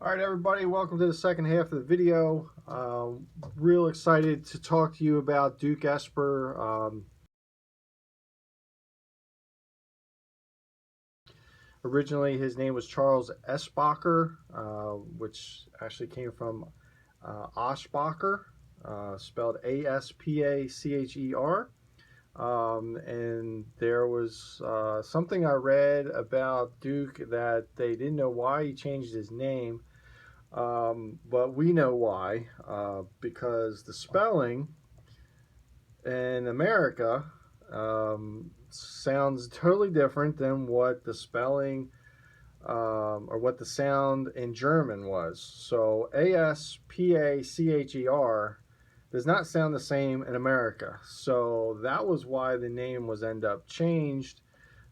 All right, everybody, welcome to the second half of the video. Real excited to talk to you about Duke Esper. Originally, his name was Charles Esbacher, which actually came from Aschbacher, spelled Aspacher. And there was something I read about Duke that they didn't know why he changed his name. But we know why, because the spelling in America sounds totally different than what the spelling or what the sound in German was. So Aspacher does not sound the same in America. So that was why the name was end up changed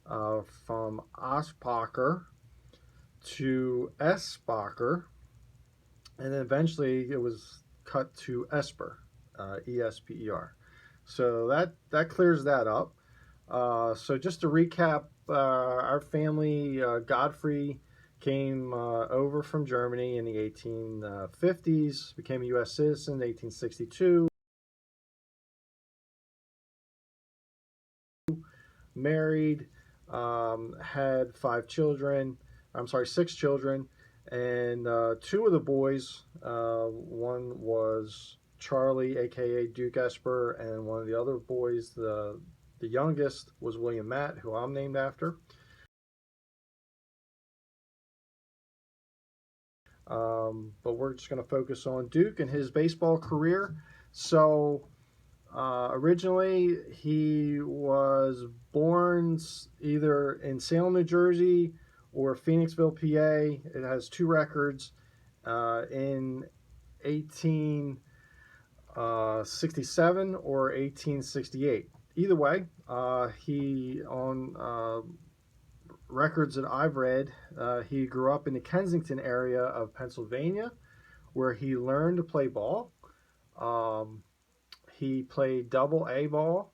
from Aspacher to Esbacher, and then eventually it was cut to Esper, Esper. So that clears that up. So just to recap, our family, Godfrey, came over from Germany in the 1850s, became a U.S. citizen in 1862, married, had six children, and two of the boys, one was Charlie, aka Duke Esper, and one of the other boys, the youngest, was William Matt, who I'm named after. But we're just going to focus on Duke and his baseball career. So originally, he was born either in Salem, New Jersey, or Phoenixville, PA. It has two records in 1867 or 1868. Either way, he on records that I've read, he grew up in the Kensington area of Pennsylvania, where he learned to play ball. He played Double A ball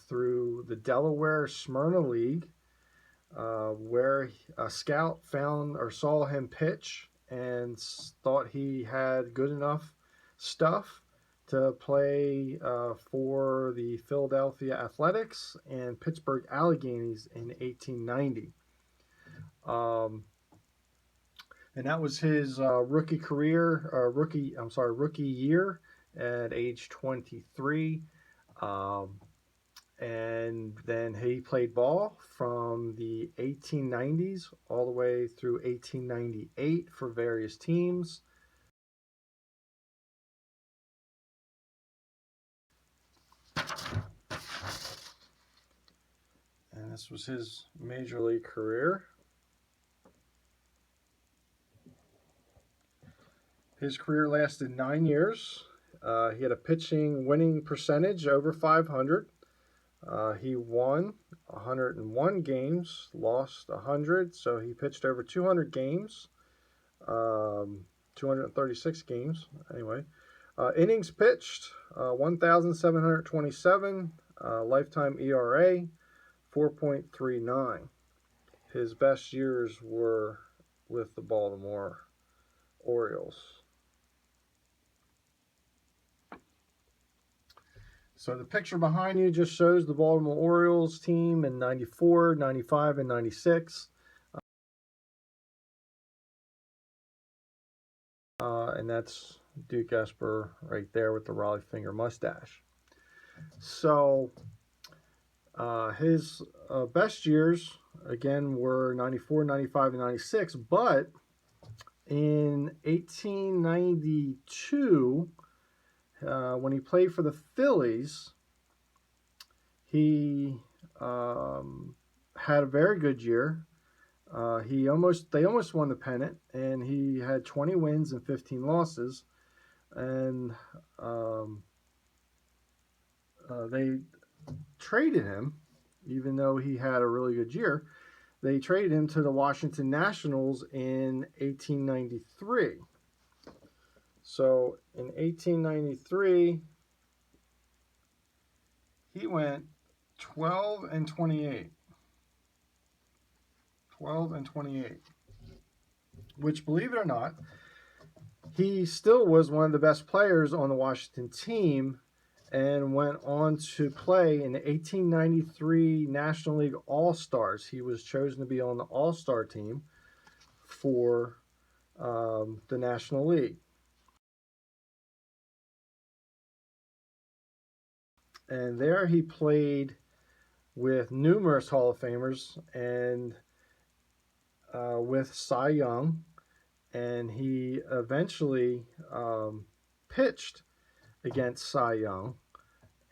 through the Delaware Smyrna League, where a scout found or saw him pitch and thought he had good enough stuff to play for the Philadelphia Athletics and Pittsburgh Alleghenies in 1890. And that was his rookie year at age 23. And then he played ball from the 1890s all the way through 1898 for various teams. And this was his major league career. His career lasted 9 years. He had a pitching winning percentage over 500. He won 101 games, lost 100, so he pitched over 200 games, 236 games anyway. Innings pitched, 1,727, lifetime ERA, 4.39. His best years were with the Baltimore Orioles. So the picture behind you just shows the Baltimore Orioles team in 94, 95, and 96. And that's Duke Esper right there with the Raleigh finger mustache. So his best years, again, were 94, 95, and 96. But in 1892, when he played for the Phillies, he had a very good year. They almost won the pennant, and he had 20 wins and 15 losses. And they traded him, even though he had a really good year. They traded him to the Washington Nationals in 1893. So in 1893, he went 12 and 28. 12 and 28. which, believe it or not, he still was one of the best players on the Washington team and went on to play in the 1893 National League All-Stars. He was chosen to be on the All-Star team for the National League. And there he played with numerous Hall of Famers and with Cy Young. And he eventually pitched against Cy Young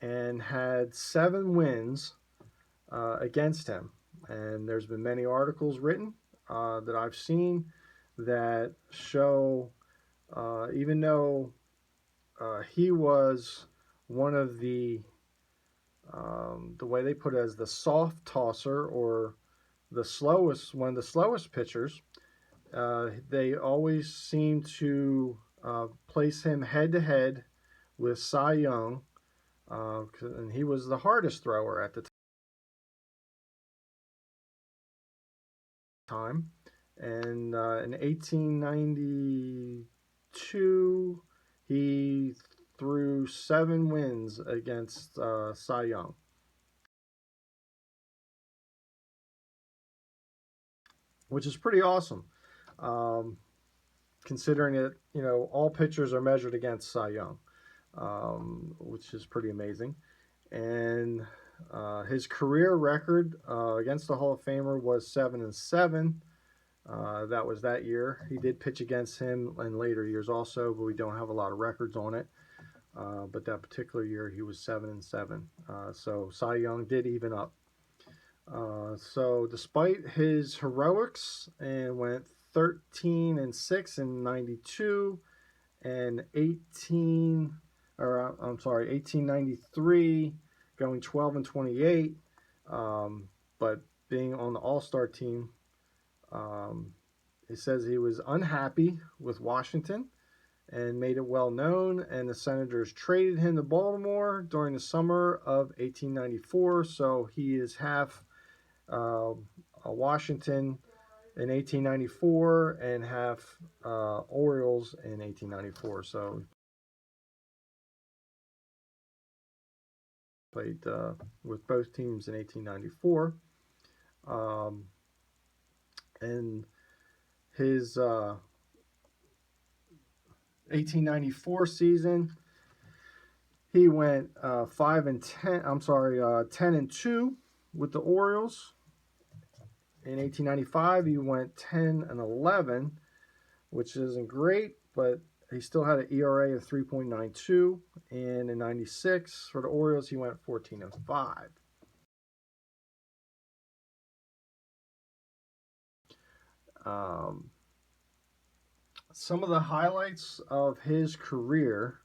and had 7 wins against him. And there's been many articles written that I've seen that show, even though he was one of the way they put it as the soft tosser or one of the slowest pitchers, they always seem to place him head to head with Cy Young, and he was the hardest thrower at the time. And in 1892, he threw 7 wins against Cy Young, which is pretty awesome, considering that all pitchers are measured against Cy Young, which is pretty amazing. And his career record against the Hall of Famer was 7-7. That was that year. He did pitch against him in later years also, but we don't have a lot of records on it. But that particular year, he was 7-7. So Cy Young did even up. So despite his heroics, and went 13-6 in 92 and 1893, going 12-28. But being on the All-Star team, it says he was unhappy with Washington and made it well known, and the Senators traded him to Baltimore during the summer of 1894. So he is half Washington in 1894 and half Orioles in 1894. So played with both teams in 1894. And his 1894 season, he went 10-2 with the Orioles. In 1895, he went 10-11, which isn't great, but he still had an ERA of 3.92. And in 96, for the Orioles, he went 14-5. Some of the highlights of his career,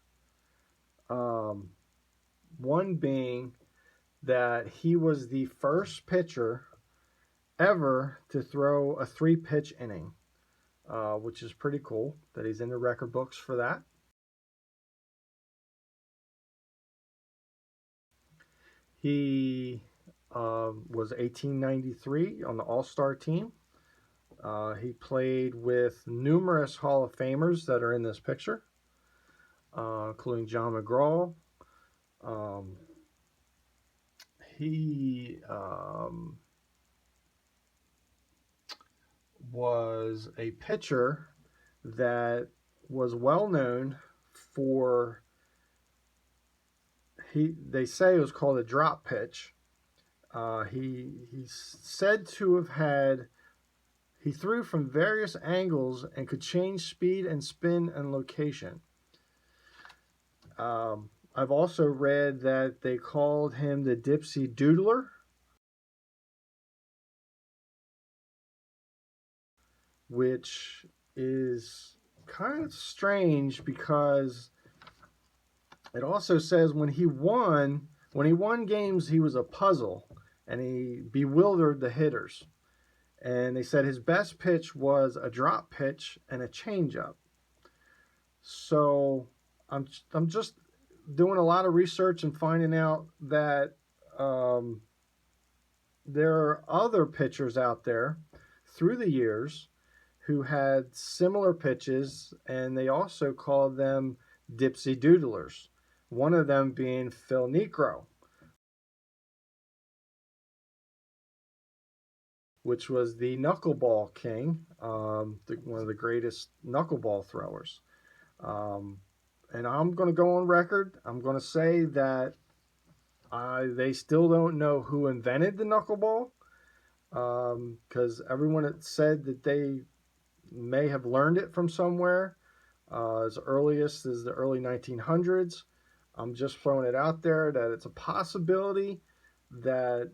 one being that he was the first pitcher ever to throw a 3-pitch inning, which is pretty cool that he's in the record books for that. He was 1893 on the All-Star team. He played with numerous Hall of Famers that are in this picture, including John McGraw. He was a pitcher that was well known for, they say it was called a drop pitch. He's said to have had, he threw from various angles and could change speed and spin and location. I've also read that they called him the Dipsy Doodler, which is kind of strange because it also says when he won games, he was a puzzle and he bewildered the hitters. And they said his best pitch was a drop pitch and a changeup. So I'm just doing a lot of research and finding out that there are other pitchers out there through the years who had similar pitches, and they also called them dipsy doodlers. One of them being Phil Necro, which was the knuckleball king, one of the greatest knuckleball throwers. Um, and I'm going to go on record. I'm going to say that they still don't know who invented the knuckleball, because everyone had said that they may have learned it from somewhere as earliest as the early 1900s. I'm just throwing it out there that it's a possibility that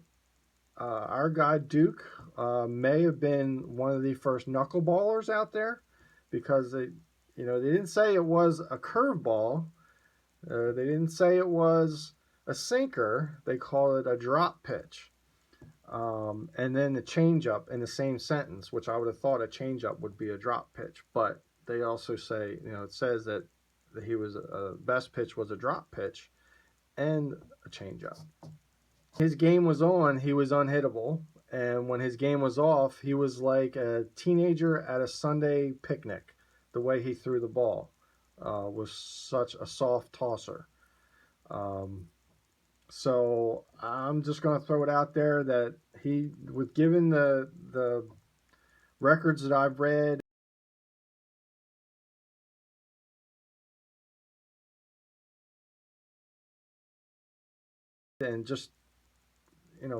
our guy Duke may have been one of the first knuckleballers out there, because they didn't say it was a curveball. They didn't say it was a sinker. They call it a drop pitch. And then the changeup in the same sentence, which I would have thought a changeup would be a drop pitch, but they also say, it says that he was best pitch was a drop pitch and a changeup. His game was on, he was unhittable, and when his game was off, he was like a teenager at a Sunday picnic. The way he threw the ball was such a soft tosser. So I'm just going to throw it out there that he, with given the records that I've read, and just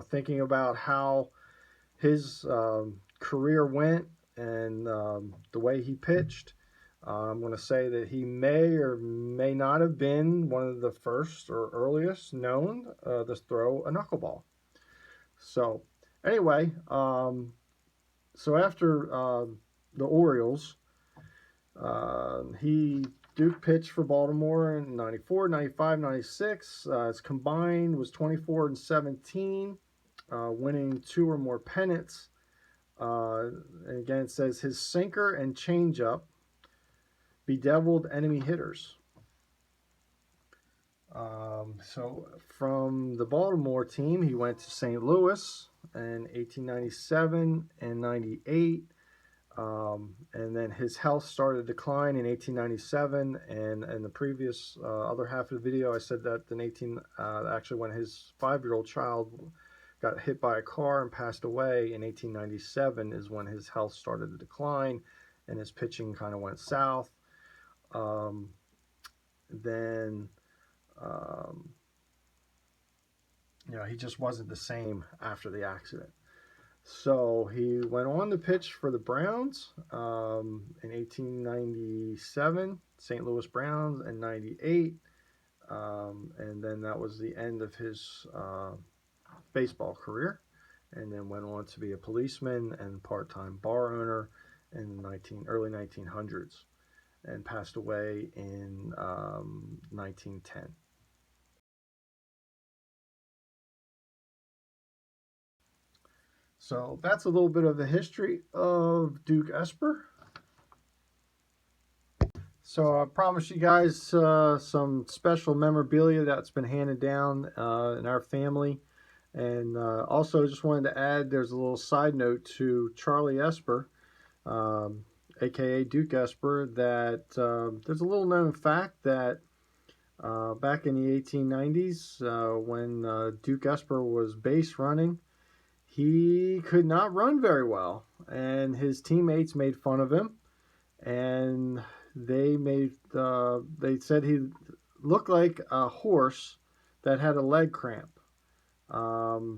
thinking about how his career went, and the way he pitched, I'm going to say that he may or may not have been one of the first or earliest known to throw a knuckleball. So anyway, so after the Orioles, he Duke pitched for Baltimore in 94, 95, 96. His combined was 24-17, winning 2 or more pennants. And again, it says his sinker and changeup bedeviled enemy hitters. So from the Baltimore team, he went to St. Louis in 1897 and 98. And then his health started to decline in 1897. And in the previous other half of the video, I said that actually when his 5-year-old child got hit by a car and passed away in 1897 is when his health started to decline and his pitching kind of went south. Then he just wasn't the same after the accident. So he went on to pitch for the Browns in 1897, St. Louis Browns in 98. And then that was the end of his baseball career. And then went on to be a policeman and part-time bar owner in the early 1900s, and passed away in 1910. So that's a little bit of the history of Duke Esper. So I promised you guys some special memorabilia that's been handed down in our family. And also just wanted to add, there's a little side note to Charlie Esper, aka Duke Esper, that there's a little known fact that back in the 1890s, when Duke Esper was base running, he could not run very well, and his teammates made fun of him, and they said he looked like a horse that had a leg cramp.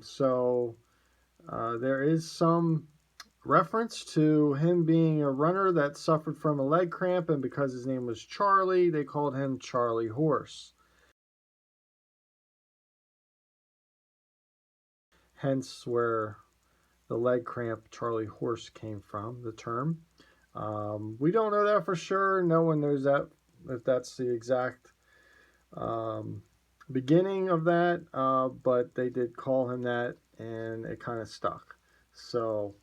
So there is some reference to him being a runner that suffered from a leg cramp, and because his name was Charlie, they called him Charlie Horse. Hence where the leg cramp Charlie Horse came from, the term. We don't know that for sure. No one knows that, if that's the exact beginning of that, but they did call him that, and it kind of stuck. So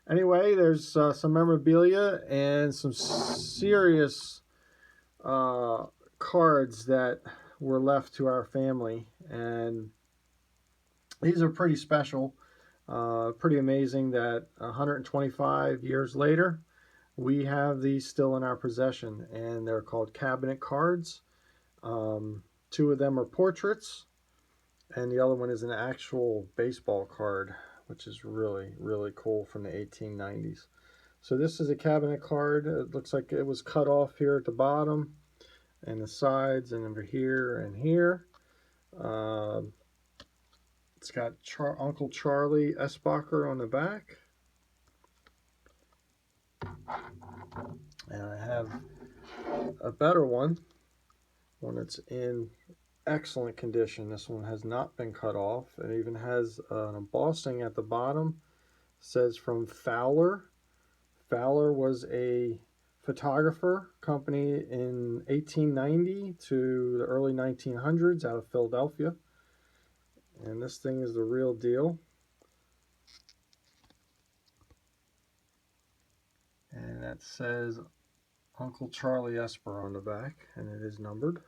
anyway, there's some memorabilia and some serious cards that were left to our family, and these are pretty special. Pretty amazing that 125 years later, We have these still in our possession, and they're called cabinet cards. Two of them are portraits, and the other one is an actual baseball card, which is really, really cool, from the 1890s. So this is a cabinet card. It looks like it was cut off here at the bottom and the sides and over here and here. It's got Uncle Charlie Esper on the back. And I have a better one that's in excellent condition. This one has not been cut off. It even has an embossing at the bottom. It says from Fowler. Fowler was a photographer company in 1890 to the early 1900s out of Philadelphia. And this thing is the real deal. And that says Uncle Charlie Esper on the back, and it is numbered.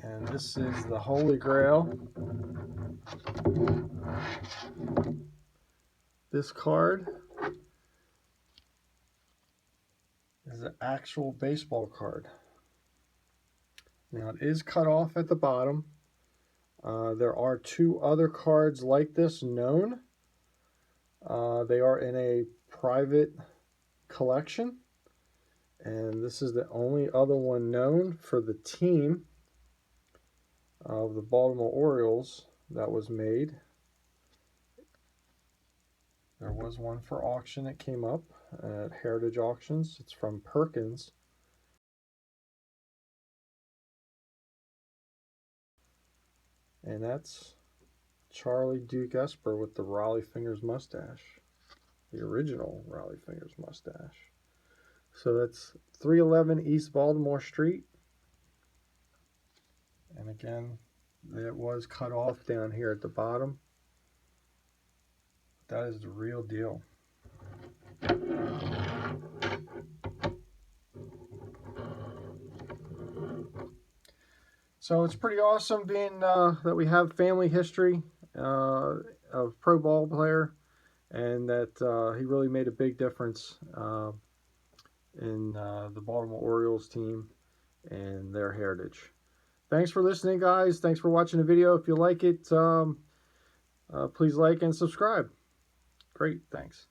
And this is the Holy Grail. This card is an actual baseball card. Now it is cut off at the bottom. There are two other cards like this known. They are in a private collection, and this is the only other one known for the team of the Baltimore Orioles that was made. There was one for auction that came up at Heritage Auctions. It's from Perkins. And that's Charlie Duke Esper with the Raleigh Fingers mustache. The original Raleigh Fingers mustache. So that's 311 East Baltimore Street. And again, it was cut off down here at the bottom. That is the real deal. So it's pretty awesome being that we have family history of pro ball player, and that he really made a big difference in the Baltimore Orioles team and their heritage. Thanks for listening, guys. Thanks for watching the video. If you like it, please like and subscribe. Great, thanks.